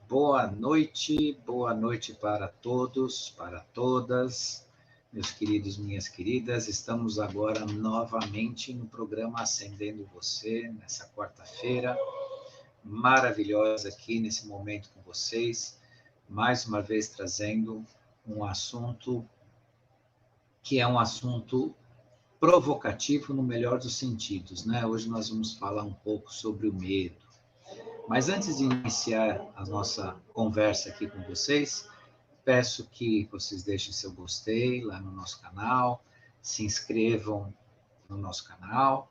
Boa noite para todos, para todas, meus queridos, minhas queridas. Estamos agora novamente no programa Acendendo Você, nessa quarta-feira maravilhosa aqui, nesse momento com vocês, mais uma vez trazendo um assunto que é um assunto provocativo no melhor dos sentidos, né? Hoje nós vamos falar um pouco sobre o medo. Mas antes de iniciar a nossa conversa aqui com vocês, peço que vocês deixem seu gostei lá no nosso canal, se inscrevam no nosso canal,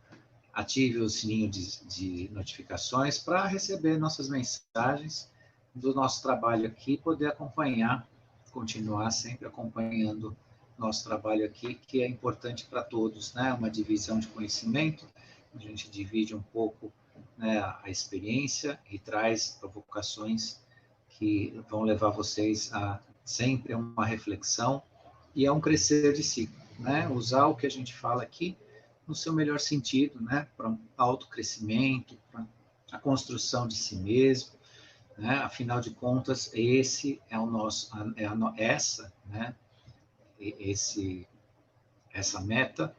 ative o sininho de notificações para receber nossas mensagens do nosso trabalho aqui, poder acompanhar, continuar sempre acompanhando nosso trabalho aqui, que é importante para todos, né? Uma divisão de conhecimento, a gente divide um pouco, né, a experiência e traz provocações que vão levar vocês a sempre uma reflexão e a um crescer de si, né? Usar o que a gente fala aqui no seu melhor sentido, né? Para um autocrescimento, para a construção de si mesmo, né? Afinal de contas, esse é o nosso, essa, né? Essa meta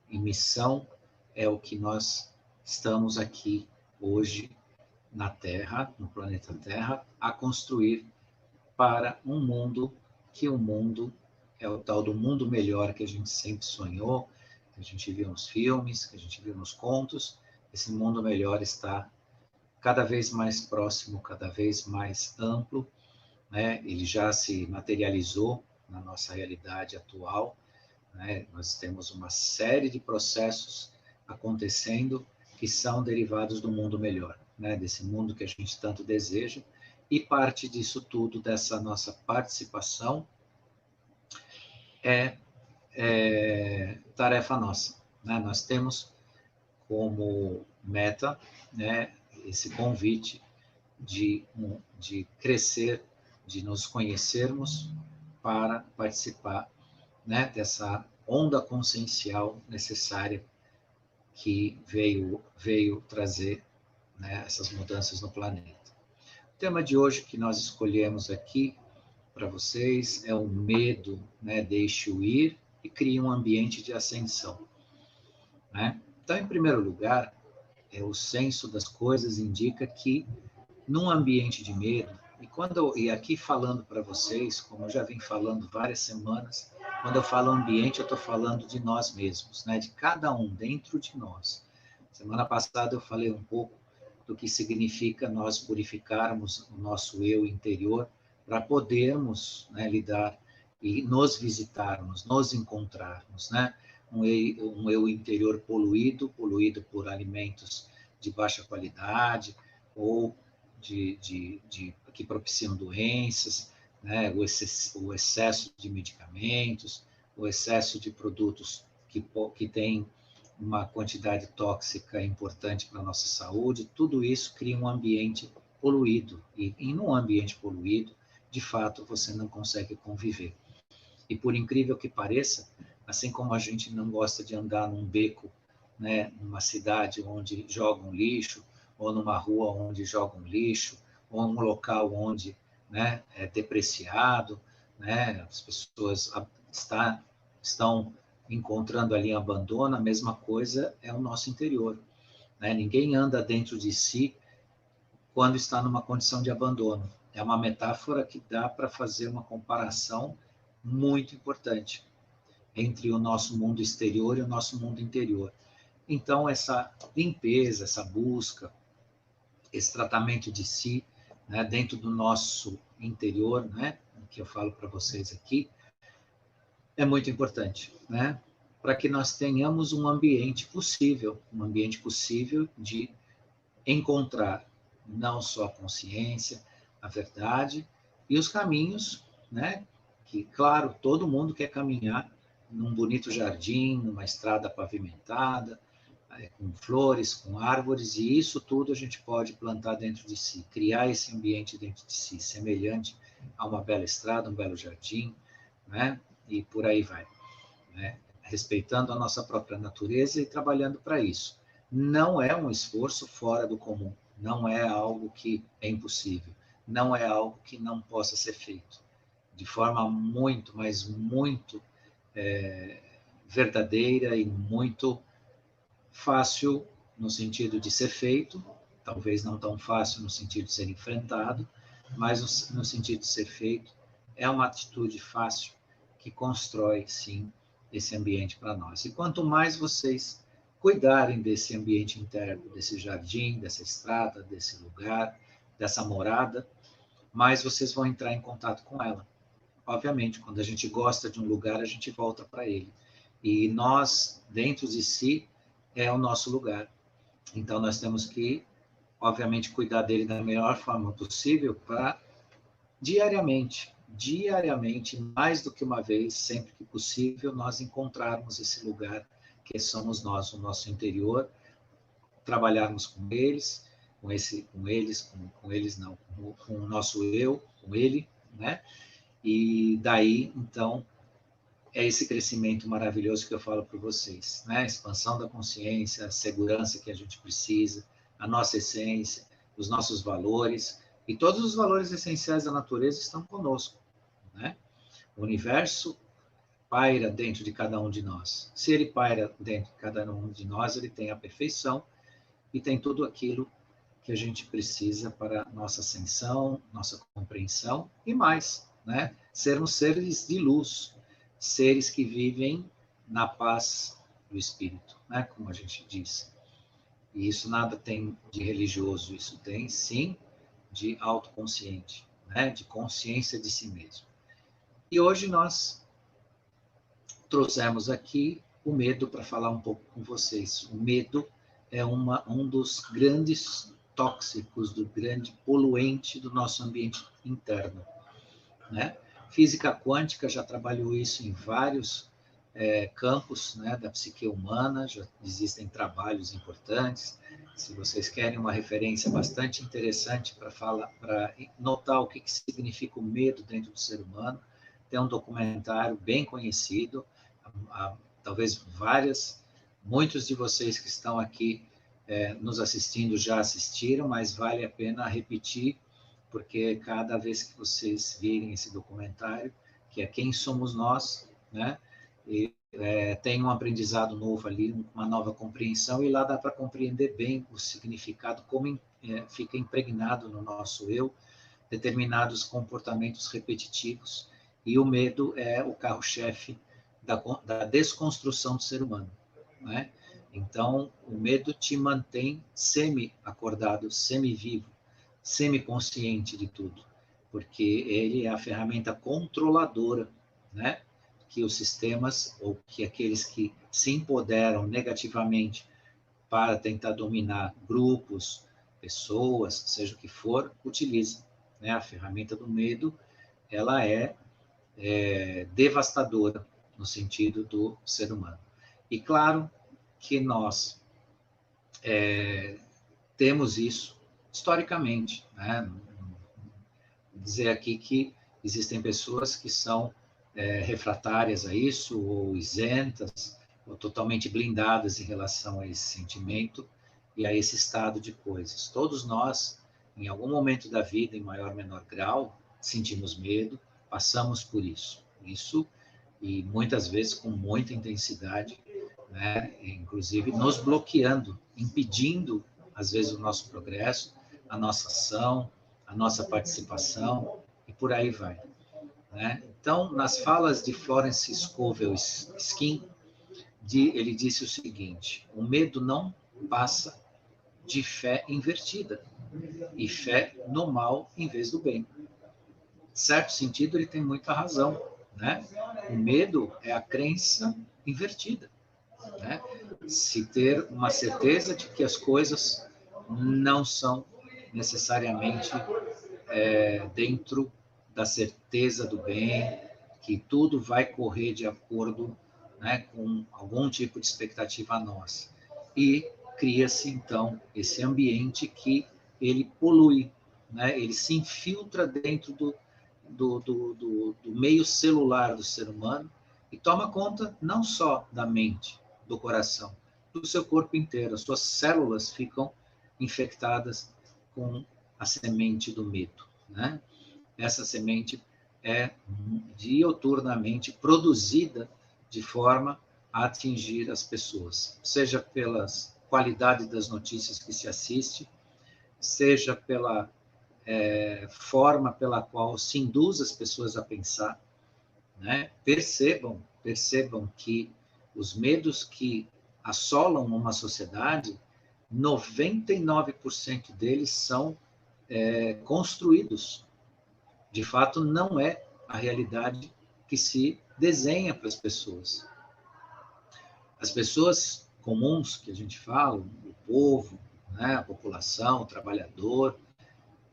e missão é o que nós estamos aqui hoje na Terra, no planeta Terra, a construir para um mundo que o mundo é o tal do mundo melhor que a gente sempre sonhou, que a gente viu nos filmes, que a gente viu nos contos. Esse mundo melhor está cada vez mais próximo, cada vez mais amplo, né? Ele já se materializou na nossa realidade atual, né? Nós temos uma série de processos acontecendo que são derivados do mundo melhor, né? Desse mundo que a gente tanto deseja, e parte disso tudo, dessa nossa participação, é tarefa nossa, né? Nós temos como meta, né, esse convite de crescer, de nos conhecermos para participar, né, dessa onda consciencial necessária que veio trazer, né, essas mudanças no planeta. O tema de hoje que nós escolhemos aqui para vocês é o medo, né, deixe-o ir e crie um ambiente de ascensão, né? Então, em primeiro lugar, o senso das coisas indica que num ambiente de medo, e aqui falando para vocês, como eu já vim falando várias semanas, quando eu falo ambiente, eu estou falando de nós mesmos, né? De cada um dentro de nós. Semana passada eu falei um pouco do que significa nós purificarmos o nosso eu interior para podermos, né, lidar e nos visitarmos, nos encontrarmos, né? Um eu interior poluído por alimentos de baixa qualidade ou que propiciam doenças, né? O excesso de medicamentos, o excesso de produtos que têm uma quantidade tóxica importante para a nossa saúde, tudo isso cria um ambiente poluído. E num ambiente poluído, de fato, você não consegue conviver. E por incrível que pareça, assim como a gente não gosta de andar num beco, né, numa cidade onde jogam lixo, ou numa rua onde jogam lixo, ou num local onde, né, é depreciado, né, as pessoas estão encontrando ali abandono, a mesma coisa é o nosso interior, né? Ninguém anda dentro de si quando está numa condição de abandono. É uma metáfora que dá para fazer uma comparação muito importante entre o nosso mundo exterior e o nosso mundo interior. Então, essa limpeza, essa busca, esse tratamento de si, né, dentro do nosso interior, né, que eu falo para vocês aqui, é muito importante, né, para que nós tenhamos um ambiente possível de encontrar não só a consciência, a verdade e os caminhos, né, que, claro, todo mundo quer caminhar num bonito jardim, numa estrada pavimentada, com flores, com árvores, e isso tudo a gente pode plantar dentro de si, criar esse ambiente dentro de si, semelhante a uma bela estrada, um belo jardim, né? E por aí vai, né? Respeitando a nossa própria natureza e trabalhando para isso. Não é um esforço fora do comum, não é algo que é impossível. não é algo que não possa ser feito de forma muito, mas muito verdadeira e muito fácil no sentido de ser feito, talvez não tão fácil no sentido de ser enfrentado, mas no sentido de ser feito, é uma atitude fácil que constrói, sim, esse ambiente para nós. E quanto mais vocês cuidarem desse ambiente interno, desse jardim, dessa estrada, desse lugar, dessa morada, mais vocês vão entrar em contato com ela. Obviamente, quando a gente gosta de um lugar, a gente volta para ele. E nós, dentro de si, é o nosso lugar. Então, nós temos que, obviamente, cuidar dele da melhor forma possível para diariamente, mais do que uma vez, sempre que possível, nós encontrarmos esse lugar que somos nós, o nosso interior, trabalharmos com eles, com eles não, com o nosso eu, com ele, né? E daí, então, é esse crescimento maravilhoso que eu falo para vocês, né? A expansão da consciência, a segurança que a gente precisa, a nossa essência, os nossos valores, e todos os valores essenciais da natureza estão conosco, né? O universo paira dentro de cada um de nós. Se ele paira dentro de cada um de nós, ele tem a perfeição e tem tudo aquilo que a gente precisa para nossa ascensão, nossa compreensão e mais, né? Sermos seres de luz, seres que vivem na paz do espírito, né? Como a gente diz. E isso nada tem de religioso, isso tem sim de autoconsciente, né? De consciência de si mesmo. E hoje nós trouxemos aqui o medo para falar um pouco com vocês. O medo é um dos grandes tóxicos, do grande poluente do nosso ambiente interno, né? Física quântica já trabalhou isso em vários campos, né, da psique humana, já existem trabalhos importantes. Se vocês querem uma referência bastante interessante para notar o que significa o medo dentro do ser humano, tem um documentário bem conhecido, talvez muitos de vocês que estão aqui nos assistindo já assistiram, mas vale a pena repetir, porque cada vez que vocês virem esse documentário, que é Quem Somos Nós, né? E, tem um aprendizado novo ali, uma nova compreensão, e lá dá para compreender bem o significado, como fica impregnado no nosso eu, determinados comportamentos repetitivos, e o medo é o carro-chefe da desconstrução do ser humano, né? Então, o medo te mantém semi-acordado, semi-vivo, semi-consciente de tudo, porque ele é a ferramenta controladora, né? Que os sistemas, ou que aqueles que se empoderam negativamente para tentar dominar grupos, pessoas, seja o que for, utilizam, né? A ferramenta do medo, ela é devastadora no sentido do ser humano. E claro que nós temos isso historicamente, né? Dizer aqui que existem pessoas que são refratárias a isso, ou isentas, ou totalmente blindadas em relação a esse sentimento e a esse estado de coisas. Todos nós, em algum momento da vida, em maior ou menor grau, sentimos medo, passamos por isso. Isso, e muitas vezes com muita intensidade, né? Inclusive nos bloqueando, impedindo, às vezes, o nosso progresso, a nossa ação, a nossa participação, e por aí vai, né? Então, nas falas de Florence Scovel Skin, ele disse o seguinte: o medo não passa de fé invertida, e fé no mal em vez do bem. Em certo sentido, ele tem muita razão, né? O medo é a crença invertida, né? Se ter uma certeza de que as coisas não são necessariamente dentro da certeza do bem, que tudo vai correr de acordo, né, com algum tipo de expectativa nossa. E cria-se, então, esse ambiente que ele polui, né? Ele se infiltra dentro do meio celular do ser humano e toma conta não só da mente, do coração, do seu corpo inteiro. As suas células ficam infectadas com a semente do medo, né? Essa semente é diuturnamente produzida de forma a atingir as pessoas, seja pela qualidade das notícias que se assiste, seja pela forma pela qual se induz as pessoas a pensar, né? Percebam que os medos que assolam uma sociedade, 99% deles são construídos. De fato, não é a realidade que se desenha para as pessoas. As pessoas comuns que a gente fala, o povo, né, a população, o trabalhador,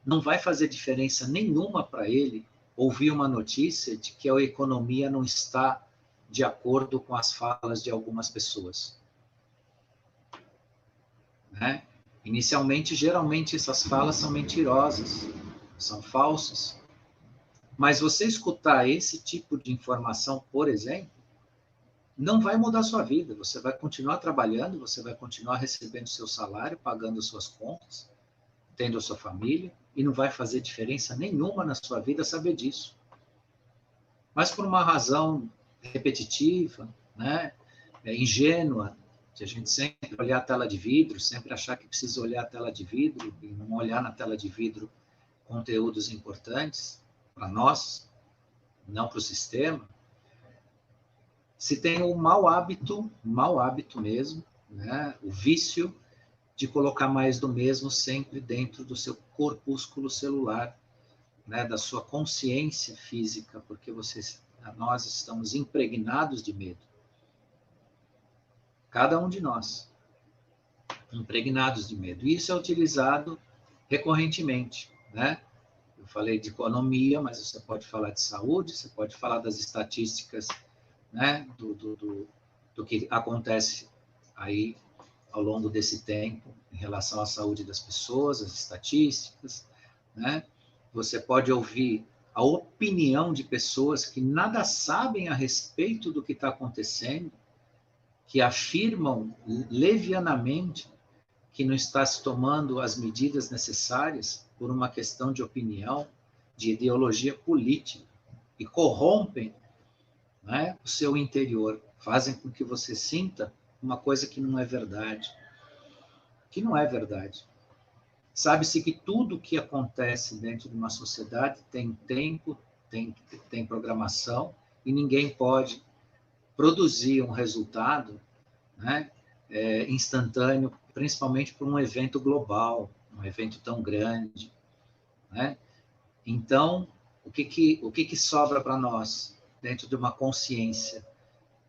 não vai fazer diferença nenhuma para ele ouvir uma notícia de que a economia não está de acordo com as falas de algumas pessoas, né? Inicialmente, geralmente, essas falas são mentirosas, são falsas. Mas você escutar esse tipo de informação, por exemplo, não vai mudar a sua vida. Você vai continuar trabalhando, você vai continuar recebendo seu salário, pagando as suas contas, tendo a sua família, e não vai fazer diferença nenhuma na sua vida saber disso. Mas por uma razão repetitiva, né, ingênua, de a gente sempre olhar a tela de vidro, sempre achar que precisa olhar a tela de vidro e não olhar na tela de vidro conteúdos importantes para nós, não para o sistema, se tem o mau hábito mesmo, né, o vício de colocar mais do mesmo sempre dentro do seu corpúsculo celular, né, da sua consciência física, porque nós estamos impregnados de medo. Cada um de nós, impregnados de medo. E isso é utilizado recorrentemente, né? Eu falei de economia, mas você pode falar de saúde, você pode falar das estatísticas, né, do que acontece aí ao longo desse tempo em relação à saúde das pessoas, as estatísticas, né? Você pode ouvir a opinião de pessoas que nada sabem a respeito do que está acontecendo, que afirmam levianamente que não está se tomando as medidas necessárias por uma questão de opinião, de ideologia política, e corrompem, né, o seu interior, fazem com que você sinta uma coisa que não é verdade. Que não é verdade. Sabe-se que tudo que acontece dentro de uma sociedade tem tempo, tem programação, e ninguém pode produzir um resultado, né, instantâneo, principalmente por um evento global, um evento tão grande, né? Então, o que sobra para nós dentro de uma consciência,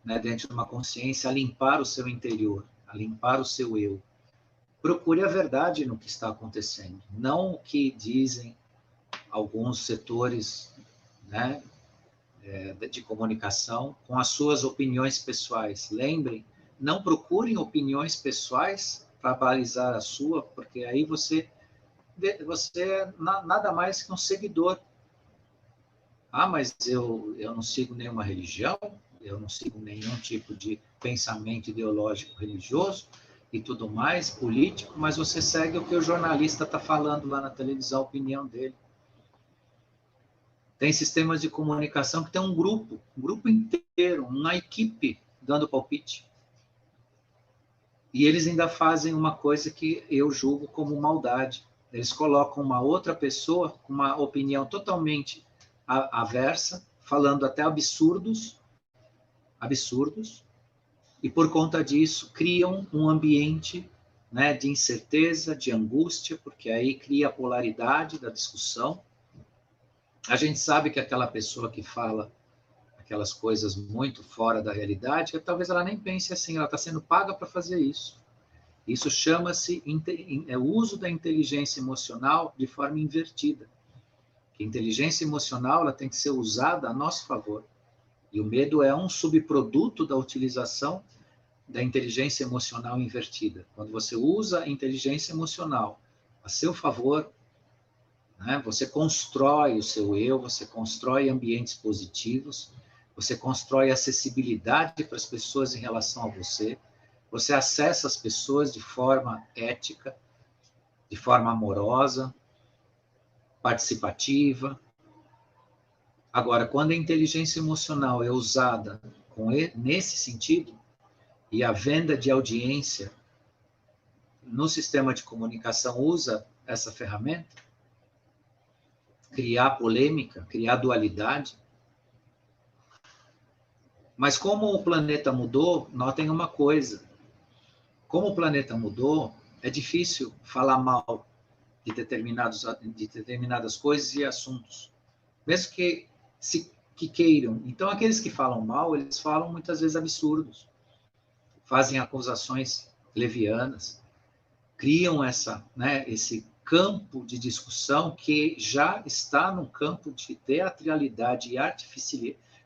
né, dentro de uma consciência, a limpar o seu interior, a limpar o seu eu? Procure a verdade no que está acontecendo, não o que dizem alguns setores, né, de comunicação com as suas opiniões pessoais. Lembrem, não procurem opiniões pessoais para balizar a sua, porque aí você é nada mais que um seguidor. Ah, mas eu não sigo nenhuma religião, eu não sigo nenhum tipo de pensamento ideológico religioso e tudo mais, político, mas você segue o que o jornalista está falando lá na televisão, a opinião dele. Tem sistemas de comunicação que tem um grupo inteiro, uma equipe dando palpite. E eles ainda fazem uma coisa que eu julgo como maldade. Eles colocam uma outra pessoa com uma opinião totalmente aversa, falando até absurdos, e por conta disso criam um ambiente, né, de incerteza, de angústia, porque aí cria a polaridade da discussão. A gente sabe que aquela pessoa que fala aquelas coisas muito fora da realidade, talvez ela nem pense assim, ela está sendo paga para fazer isso. Isso chama-se o uso da inteligência emocional de forma invertida. A inteligência emocional ela tem que ser usada a nosso favor. E o medo é um subproduto da utilização da inteligência emocional invertida. Quando você usa a inteligência emocional a seu favor, né, você constrói o seu eu, você constrói ambientes positivos, você constrói acessibilidade para as pessoas em relação a você, você acessa as pessoas de forma ética, de forma amorosa, participativa. Agora, quando a inteligência emocional é usada nesse sentido, e a venda de audiência no sistema de comunicação usa essa ferramenta, criar polêmica, criar dualidade. Mas como o planeta mudou, notem uma coisa. Como o planeta mudou, é difícil falar mal de determinadas coisas e assuntos. Mesmo que queiram. Então, aqueles que falam mal, eles falam muitas vezes absurdos. Fazem acusações levianas. Criam esse campo de discussão que já está num campo de teatralidade e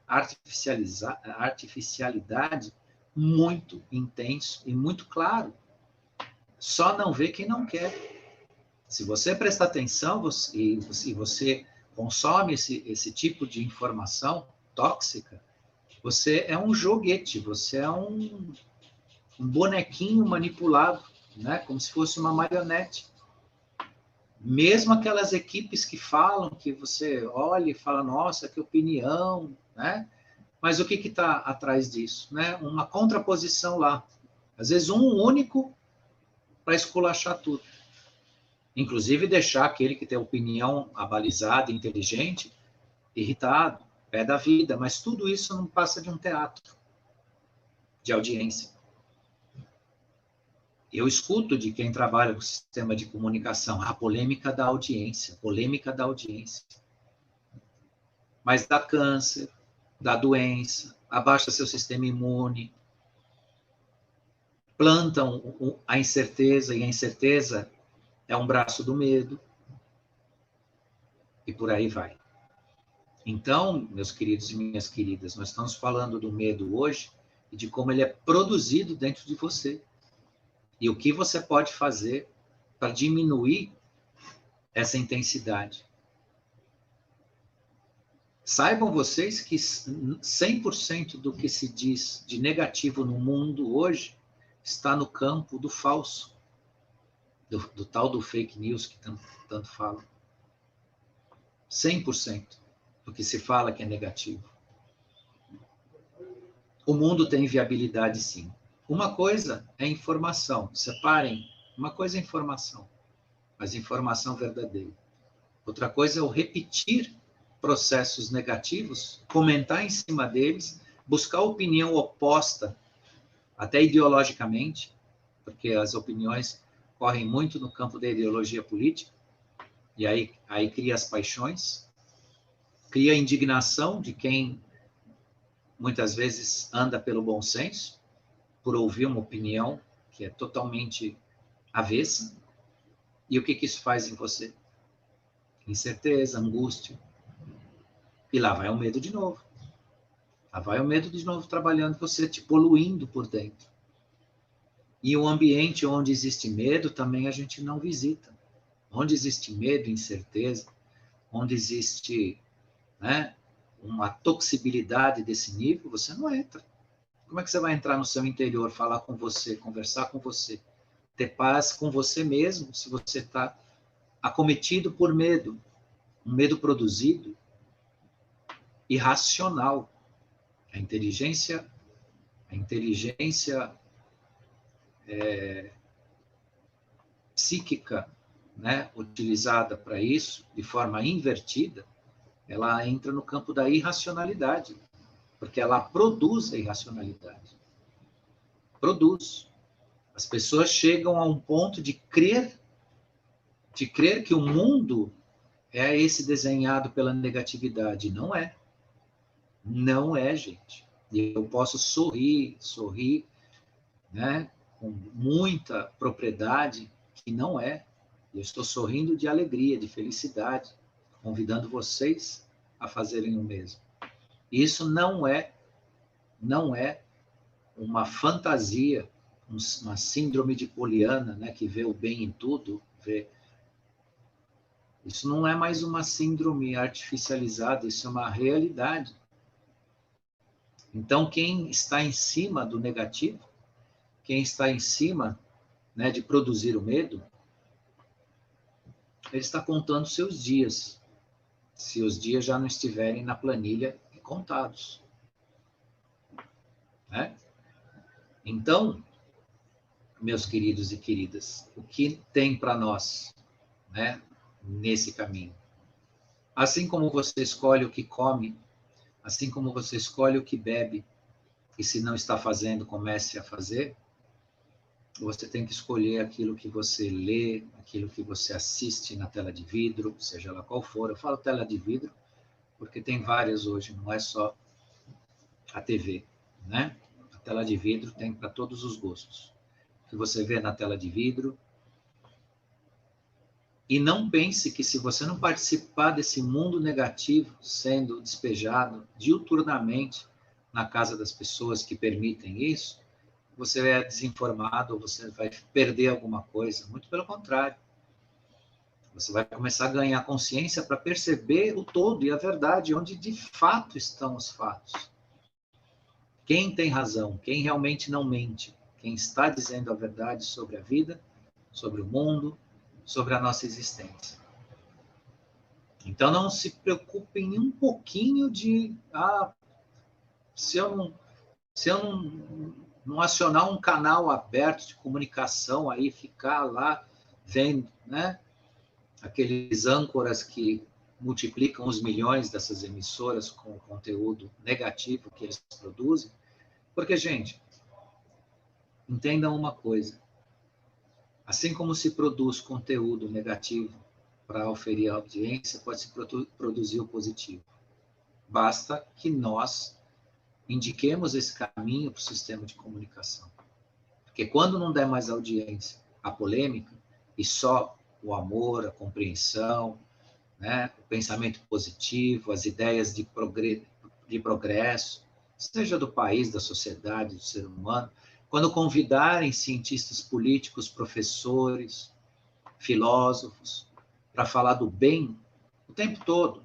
artificialidade muito intenso e muito claro. Só não vê quem não quer. Se você prestar atenção e você consome esse tipo de informação tóxica, você é um joguete, você é um bonequinho manipulado, né? Como se fosse uma marionete. Mesmo aquelas equipes que falam, que você olha e fala, nossa, que opinião, né? Mas o que está atrás disso? Né? Uma contraposição lá. Às vezes um único para esculachar tudo. Inclusive deixar aquele que tem opinião abalizada, inteligente, irritado, pé da vida. Mas tudo isso não passa de um teatro de audiência. Eu escuto de quem trabalha com sistema de comunicação, a polêmica da audiência, Mas dá câncer, dá doença, abaixa seu sistema imune, plantam a incerteza, e a incerteza é um braço do medo, e por aí vai. Então, meus queridos e minhas queridas, nós estamos falando do medo hoje e de como ele é produzido dentro de você. E o que você pode fazer para diminuir essa intensidade. Saibam vocês que 100% do que se diz de negativo no mundo hoje está no campo do falso, do tal do fake news que tanto falam. 100% do que se fala que é negativo. O mundo tem viabilidade, sim. Uma coisa é informação. Separem. Uma coisa é informação, mas informação verdadeira. Outra coisa é o repetir processos negativos, comentar em cima deles, buscar opinião oposta, até ideologicamente, porque as opiniões correm muito no campo da ideologia política, e aí cria as paixões, cria a indignação de quem muitas vezes anda pelo bom senso, por ouvir uma opinião que é totalmente avessa. E o que isso faz em você? Incerteza, angústia. E lá vai o medo de novo. Lá vai o medo de novo trabalhando você, te poluindo por dentro. E o ambiente onde existe medo também a gente não visita. Onde existe medo, incerteza, onde existe, né, uma toxibilidade desse nível, você não entra. Como é que você vai entrar no seu interior, falar com você, conversar com você, ter paz com você mesmo, se você está acometido por medo, um medo produzido, irracional. A inteligência psíquica, né, utilizada para isso, de forma invertida, ela entra no campo da irracionalidade, porque ela produz a irracionalidade. Produz. As pessoas chegam a um ponto de crer que o mundo é esse desenhado pela negatividade. Não é. Não é, gente. E eu posso sorrir, né, com muita propriedade, que não é. Eu estou sorrindo de alegria, de felicidade, convidando vocês a fazerem o mesmo. Isso não é uma fantasia, uma síndrome de Poliana, né, que vê o bem em tudo, Isso não é mais uma síndrome artificializada, isso é uma realidade. Então, quem está em cima do negativo, quem está em cima, né, de produzir o medo, ele está contando seus dias, se os dias já não estiverem na planilha contados, né? Então, meus queridos e queridas, o que tem para nós, né, nesse caminho? Assim como você escolhe o que come, assim como você escolhe o que bebe, e se não está fazendo, comece a fazer, você tem que escolher aquilo que você lê, aquilo que você assiste na tela de vidro, seja lá qual for. Eu falo tela de vidro porque tem várias hoje, não é só a TV, né? A tela de vidro tem para todos os gostos. O que você vê na tela de vidro. E não pense que se você não participar desse mundo negativo sendo despejado diuturnamente na casa das pessoas que permitem isso, você é desinformado, ou você vai perder alguma coisa. Muito pelo contrário. Você vai começar a ganhar consciência para perceber o todo e a verdade, onde de fato estão os fatos. Quem tem razão, quem realmente não mente, quem está dizendo a verdade sobre a vida, sobre o mundo, sobre a nossa existência. Então não se preocupem um pouquinho de se eu não acionar um canal aberto de comunicação aí, ficar lá vendo, né, aqueles âncoras que multiplicam os milhões dessas emissoras com o conteúdo negativo que eles produzem, porque, gente, entendam uma coisa, assim como se produz conteúdo negativo para oferir audiência, pode se produzir o positivo. Basta que nós indiquemos esse caminho para o sistema de comunicação. Porque quando não der mais audiência à polêmica, e só o amor, a compreensão, né, o pensamento positivo, as ideias de progresso, seja do país, da sociedade, do ser humano, quando convidarem cientistas políticos, professores, filósofos, para falar do bem o tempo todo,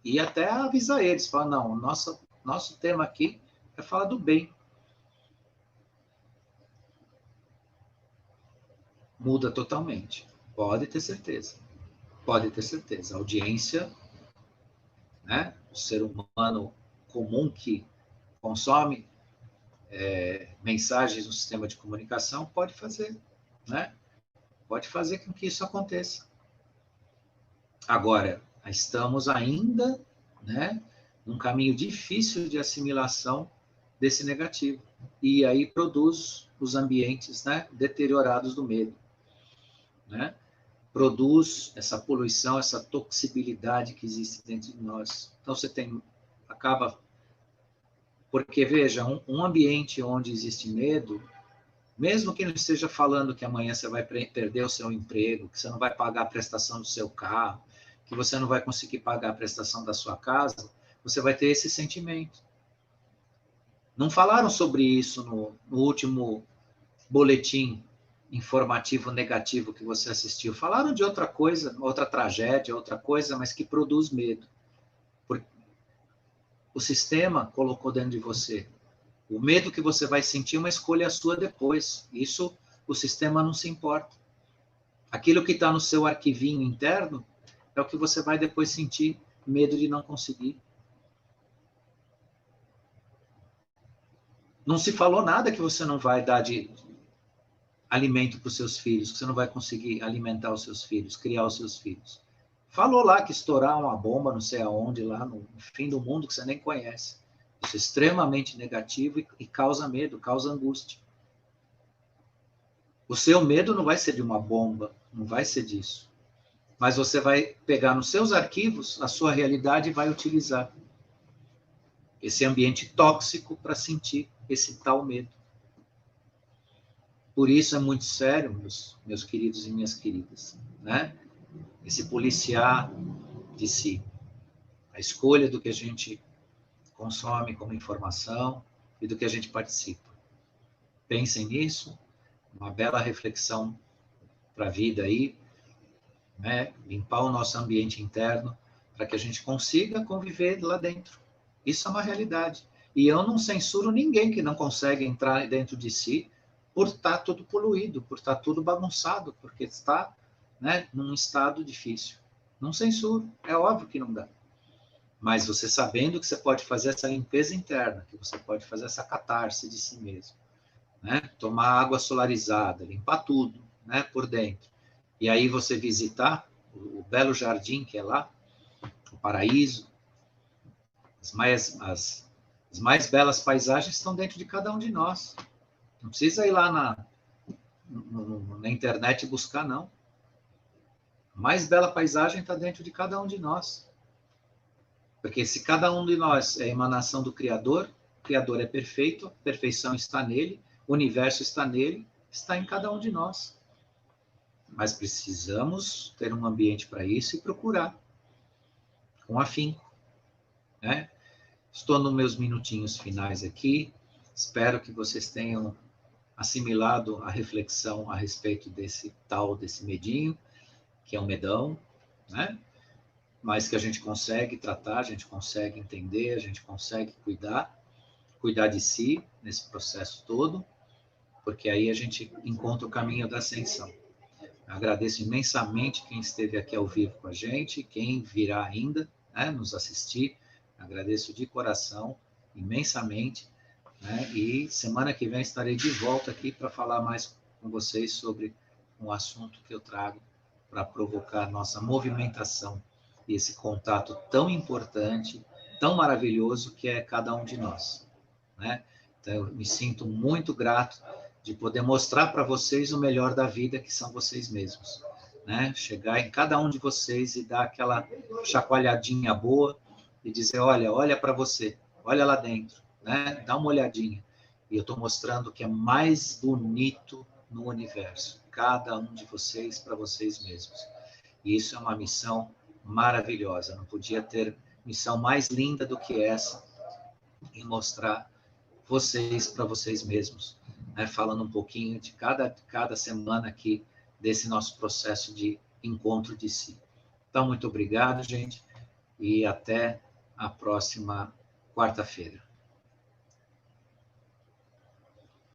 e até avisar eles, falar, não, o nosso tema aqui é falar do bem. Muda totalmente. Pode ter certeza. Pode ter certeza. A audiência, né, o ser humano comum que consome mensagens no sistema de comunicação pode fazer, né? Pode fazer com que isso aconteça. Agora, estamos ainda, né, num caminho difícil de assimilação desse negativo. E aí produz os ambientes, né, deteriorados do medo, né? Produz essa poluição, essa toxibilidade que existe dentro de nós. Então você acaba, porque veja, um ambiente onde existe medo, mesmo que não esteja falando que amanhã você vai perder o seu emprego, que você não vai pagar a prestação do seu carro, que você não vai conseguir pagar a prestação da sua casa, você vai ter esse sentimento. Não falaram sobre isso no último boletim informativo negativo que você assistiu. Falaram de outra coisa, outra tragédia, outra coisa, mas que produz medo. Porque o sistema colocou dentro de você. O medo que você vai sentir é uma escolha sua depois. Isso o sistema não se importa. Aquilo que está no seu arquivinho interno é o que você vai depois sentir medo de não conseguir. Não se falou nada que você não vai dar de alimento para os seus filhos, que você não vai conseguir alimentar os seus filhos, criar os seus filhos. Falou lá que estourar uma bomba, não sei aonde, lá no fim do mundo, que você nem conhece. Isso é extremamente negativo e causa medo, causa angústia. O seu medo não vai ser de uma bomba, não vai ser disso. Mas você vai pegar nos seus arquivos a sua realidade e vai utilizar esse ambiente tóxico para sentir esse tal medo. Por isso é muito sério, meus queridos e minhas queridas, né? Esse policiar de si, a escolha do que a gente consome como informação e do que a gente participa. Pensem nisso, uma bela reflexão para a vida aí, né? Limpar o nosso ambiente interno para que a gente consiga conviver lá dentro. Isso é uma realidade. E eu não censuro ninguém que não consegue entrar dentro de si por estar tudo poluído, por estar tudo bagunçado, porque está né, num estado difícil. Não censuro, é óbvio que não dá. Mas você sabendo que você pode fazer essa limpeza interna, que você pode fazer essa catarse de si mesmo, né? Tomar água solarizada, limpar tudo, né, por dentro. E aí você visitar o belo jardim que é lá, o paraíso, as mais belas paisagens estão dentro de cada um de nós. Não precisa ir lá na internet buscar, não. A mais bela paisagem está dentro de cada um de nós. Porque se cada um de nós é emanação do Criador, o Criador é perfeito, a perfeição está nele, o universo está nele, está em cada um de nós. Mas precisamos ter um ambiente para isso e procurar, com afinco, né? Estou nos meus minutinhos finais aqui, espero que vocês tenham assimilado a reflexão a respeito desse medinho, que é um medão, né? Mas que a gente consegue tratar, a gente consegue entender, a gente consegue cuidar de si nesse processo todo, porque aí a gente encontra o caminho da ascensão. Agradeço imensamente quem esteve aqui ao vivo com a gente, quem virá ainda, né, nos assistir. Agradeço de coração, imensamente, né? E semana que vem estarei de volta aqui para falar mais com vocês sobre um assunto que eu trago para provocar nossa movimentação e esse contato tão importante, tão maravilhoso que é cada um de nós, né? Então, eu me sinto muito grato de poder mostrar para vocês o melhor da vida, que são vocês mesmos, né? Chegar em cada um de vocês e dar aquela chacoalhadinha boa e dizer, olha para você, olha lá dentro, né? Dá uma olhadinha. E eu estou mostrando o que é mais bonito no universo, cada um de vocês para vocês mesmos. E isso é uma missão maravilhosa. Não podia ter missão mais linda do que essa, em mostrar vocês para vocês mesmos, né? Falando um pouquinho de cada semana aqui desse nosso processo de encontro de si. Então, muito obrigado, gente, e até a próxima quarta-feira.